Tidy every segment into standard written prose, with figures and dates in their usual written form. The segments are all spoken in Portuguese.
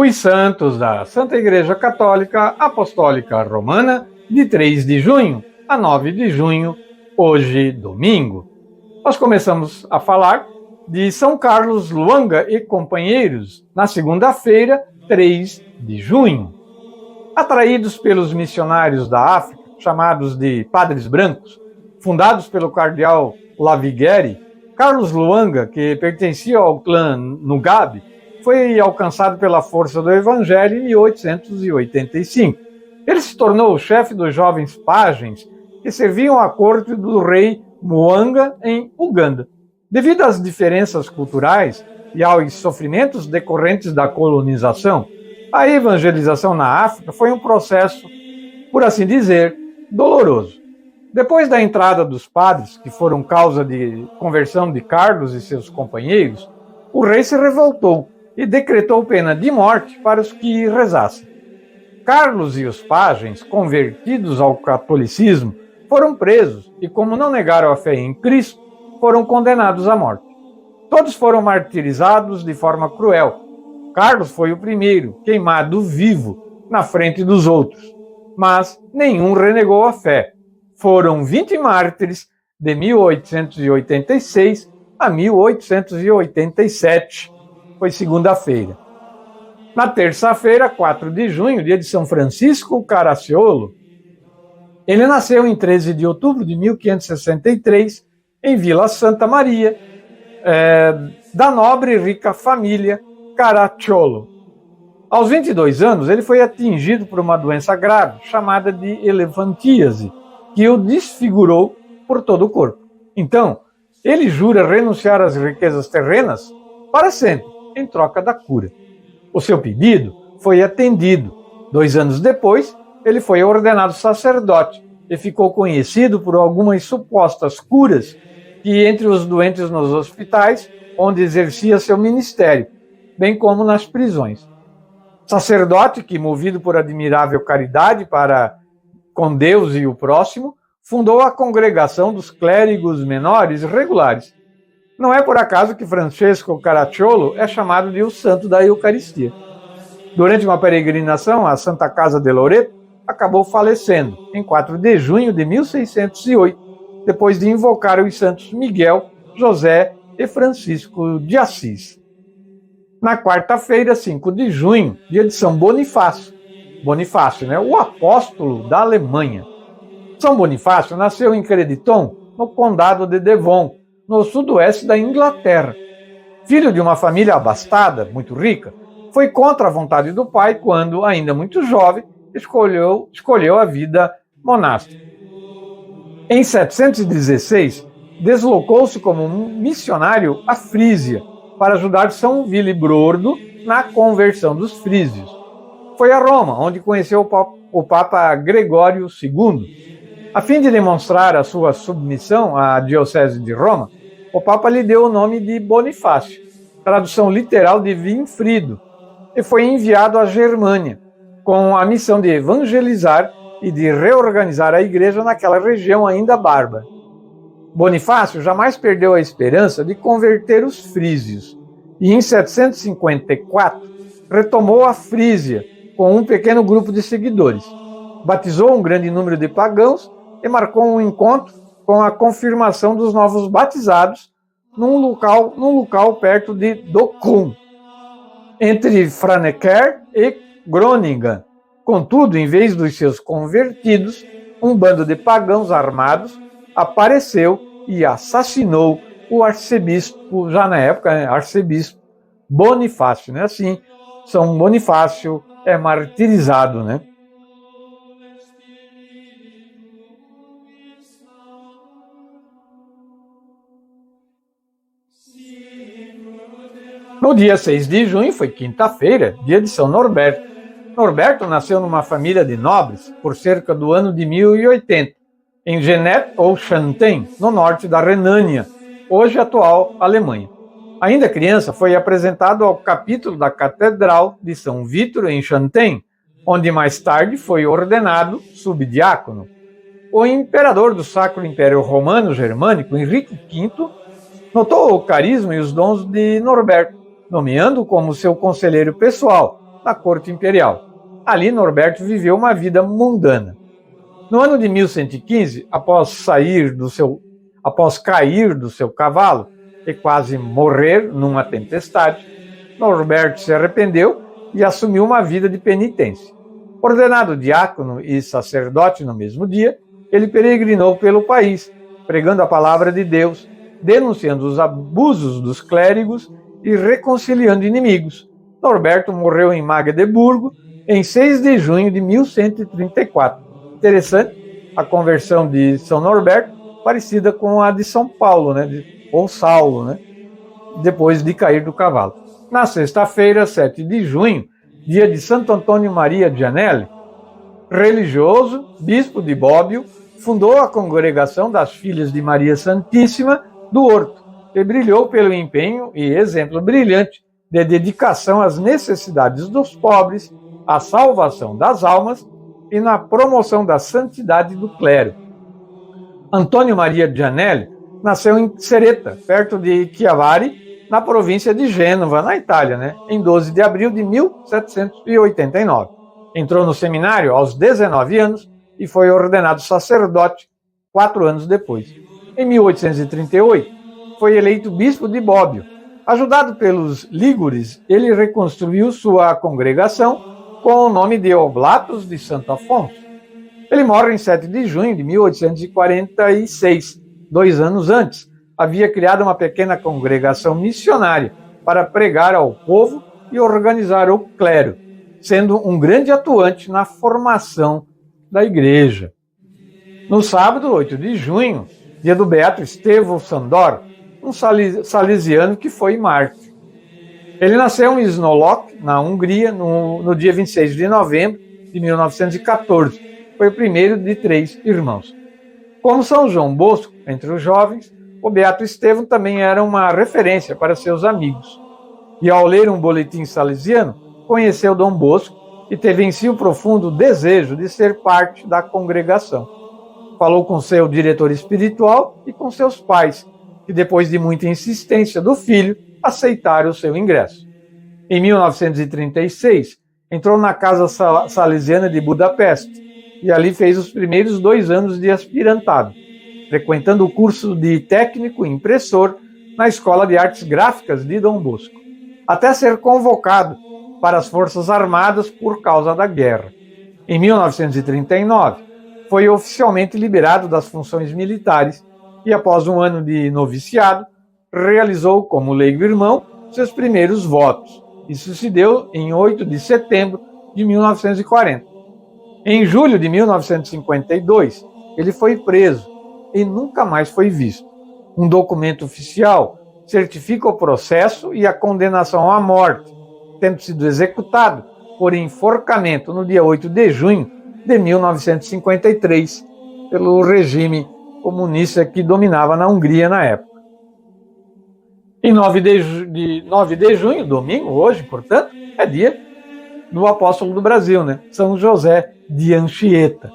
Os santos da Santa Igreja Católica Apostólica Romana, de 3 de junho a 9 de junho, hoje domingo. Nós começamos a falar de São Carlos Luanga e companheiros, na segunda-feira, 3 de junho. Atraídos pelos missionários da África, chamados de Padres Brancos, fundados pelo cardeal Lavigueri, Carlos Luanga, que pertencia ao clã Nugabe, foi alcançado pela força do Evangelho em 1885. Ele se tornou o chefe dos jovens pajens que serviam à corte do rei Mwanga em Uganda. Devido às diferenças culturais e aos sofrimentos decorrentes da colonização, a evangelização na África foi um processo, por assim dizer, doloroso. Depois da entrada dos padres, que foram causa de conversão de Carlos e seus companheiros, o rei se revoltou e decretou pena de morte para os que rezassem. Carlos e os pajens, convertidos ao catolicismo, foram presos e, como não negaram a fé em Cristo, foram condenados à morte. Todos foram martirizados de forma cruel. Carlos foi o primeiro, queimado vivo, na frente dos outros. Mas nenhum renegou a fé. Foram 20 mártires de 1886 a 1887. Foi segunda-feira. Na terça-feira, 4 de junho, dia de São Francisco Caracciolo, ele nasceu em 13 de outubro de 1563, em Vila Santa Maria, da nobre e rica família Caracciolo. Aos 22 anos, ele foi atingido por uma doença grave, chamada de elefantíase, que o desfigurou por todo o corpo. Então, ele jura renunciar às riquezas terrenas para sempre, em troca da cura. O seu pedido foi atendido. 2 anos depois, ele foi ordenado sacerdote e ficou conhecido por algumas supostas curas que entre os doentes nos hospitais, onde exercia seu ministério, bem como nas prisões. Sacerdote que, movido por admirável caridade para com Deus e o próximo, fundou a Congregação dos Clérigos Menores Regulares. Não é por acaso que Francesco Caracciolo é chamado de o Santo da Eucaristia. Durante uma peregrinação à Santa Casa de Loreto, acabou falecendo em 4 de junho de 1608, depois de invocar os santos Miguel, José e Francisco de Assis. Na quarta-feira, 5 de junho, dia de São Bonifácio. Bonifácio, o apóstolo da Alemanha. São Bonifácio nasceu em Crediton, no condado de Devon, no sudoeste da Inglaterra. Filho de uma família abastada, muito rica, foi contra a vontade do pai quando, ainda muito jovem, escolheu a vida monástica. Em 716, deslocou-se como um missionário à Frísia para ajudar São Willibrordo na conversão dos frísios. Foi a Roma, onde conheceu o Papa Gregório II. A fim de demonstrar a sua submissão à Diocese de Roma, o Papa lhe deu o nome de Bonifácio, tradução literal de Winfrido, e foi enviado à Germânia, com a missão de evangelizar e de reorganizar a igreja naquela região ainda bárbara. Bonifácio jamais perdeu a esperança de converter os frísios, e em 754 retomou a Frísia com um pequeno grupo de seguidores. Batizou um grande número de pagãos e marcou um encontro com a confirmação dos novos batizados num local perto de Dokkum, entre Franeker e Groningen. Contudo, em vez dos seus convertidos, um bando de pagãos armados apareceu e assassinou o arcebispo, já na época, arcebispo Bonifácio. Assim, São Bonifácio é martirizado, No dia 6 de junho, foi quinta-feira, dia de São Norberto. Norberto nasceu numa família de nobres por cerca do ano de 1080, em Genet ou Xanten, no norte da Renânia, hoje atual Alemanha. Ainda criança, foi apresentado ao capítulo da Catedral de São Vítor, em Xanten, onde mais tarde foi ordenado subdiácono. O imperador do Sacro Império Romano Germânico, Henrique V, notou o carisma e os dons de Norberto, nomeando-o como seu conselheiro pessoal na corte imperial. Ali, Norberto viveu uma vida mundana. No ano de 1115, após cair do seu cavalo e quase morrer numa tempestade, Norberto se arrependeu e assumiu uma vida de penitência. Ordenado diácono e sacerdote no mesmo dia, ele peregrinou pelo país, pregando a palavra de Deus, denunciando os abusos dos clérigos e reconciliando inimigos. Norberto morreu em Magdeburgo em 6 de junho de 1134. Interessante, a conversão de São Norberto, parecida com a de São Paulo, ou Saulo, depois de cair do cavalo. Na sexta-feira, 7 de junho, dia de Santo Antônio Maria Gianelli, religioso, bispo de Bobbio, fundou a Congregação das Filhas de Maria Santíssima do Horto, que brilhou pelo empenho e exemplo brilhante de dedicação às necessidades dos pobres, à salvação das almas e na promoção da santidade do clero. Antônio Maria Gianelli nasceu em Cereta, perto de Chiavari, na província de Gênova, na Itália, em 12 de abril de 1789. Entrou no seminário aos 19 anos e foi ordenado sacerdote 4 anos depois. Em 1838, foi eleito bispo de Bobbio. Ajudado pelos lígures, ele reconstruiu sua congregação com o nome de Oblatos de Santo Afonso. Ele morre em 7 de junho de 1846, 2 anos antes. Havia criado uma pequena congregação missionária para pregar ao povo e organizar o clero, sendo um grande atuante na formação da igreja. No sábado, 8 de junho, dia do beato Estevão Sandor, um salesiano que foi mártir. Ele nasceu em Snolok, na Hungria, no dia 26 de novembro de 1914. Foi o primeiro de 3 irmãos. Como São João Bosco, entre os jovens, o beato Estevão também era uma referência para seus amigos. E ao ler um boletim salesiano, conheceu Dom Bosco e teve em si o profundo desejo de ser parte da congregação. Falou com seu diretor espiritual e com seus pais, que depois de muita insistência do filho, aceitaram o seu ingresso. Em 1936, entrou na Casa Salesiana de Budapeste e ali fez os primeiros 2 anos de aspirantado, frequentando o curso de técnico impressor na Escola de Artes Gráficas de Dom Bosco, até ser convocado para as Forças Armadas por causa da guerra. Em 1939, foi oficialmente liberado das funções militares e, após um ano de noviciado, realizou, como leigo irmão, seus primeiros votos. Isso se deu em 8 de setembro de 1940. Em julho de 1952, ele foi preso e nunca mais foi visto. Um documento oficial certifica o processo e a condenação à morte, tendo sido executado por enforcamento no dia 8 de junho de 1953, pelo regime comunista que dominava na Hungria na época. Em 9 de junho, domingo, hoje, portanto, é dia do apóstolo do Brasil, São José de Anchieta.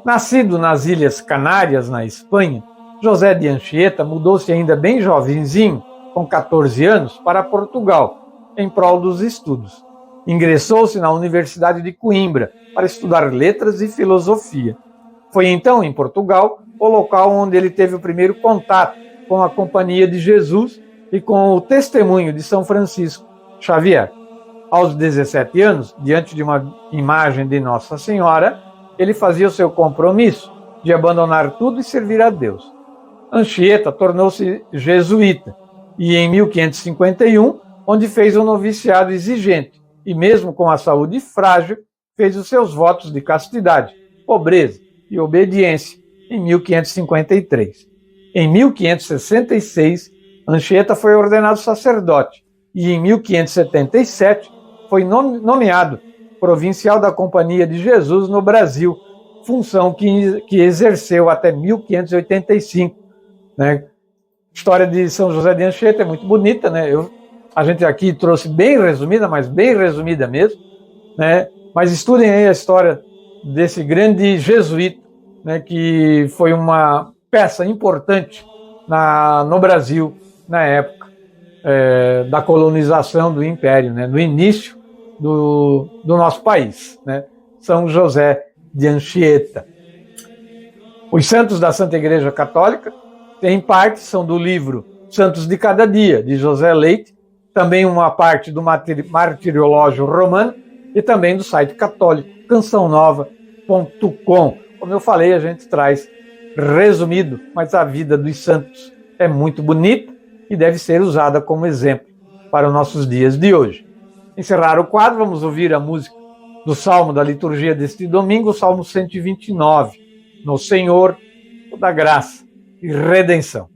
Nascido nas Ilhas Canárias, na Espanha, José de Anchieta mudou-se ainda bem jovenzinho, com 14 anos, para Portugal, em prol dos estudos. Ingressou-se na Universidade de Coimbra para estudar letras e filosofia. Foi então, em Portugal, o local onde ele teve o primeiro contato com a Companhia de Jesus e com o testemunho de São Francisco Xavier. Aos 17 anos, diante de uma imagem de Nossa Senhora, ele fazia o seu compromisso de abandonar tudo e servir a Deus. Anchieta tornou-se jesuíta e, em 1551, onde fez um noviciado exigente e, mesmo com a saúde frágil, fez os seus votos de castidade, pobreza e obediência em 1553. Em 1566, Anchieta foi ordenado sacerdote e, em 1577, foi nomeado provincial da Companhia de Jesus no Brasil, função que exerceu até 1585. A história de São José de Anchieta é muito bonita, a gente aqui trouxe bem resumida, mas bem resumida mesmo, Mas estudem aí a história desse grande jesuíta, que foi uma peça importante no Brasil na época da colonização do Império, no início do nosso país, né? São José de Anchieta. Os santos da Santa Igreja Católica, em parte, são do livro Santos de Cada Dia, de José Leite, também uma parte do Martiriológio Romano e também do site católico cançãonova.com. Como eu falei, a gente traz resumido, mas a vida dos santos é muito bonita e deve ser usada como exemplo para os nossos dias de hoje. Encerrar o quadro, vamos ouvir a música do Salmo da liturgia deste domingo, o Salmo 129, no Senhor, toda graça e redenção.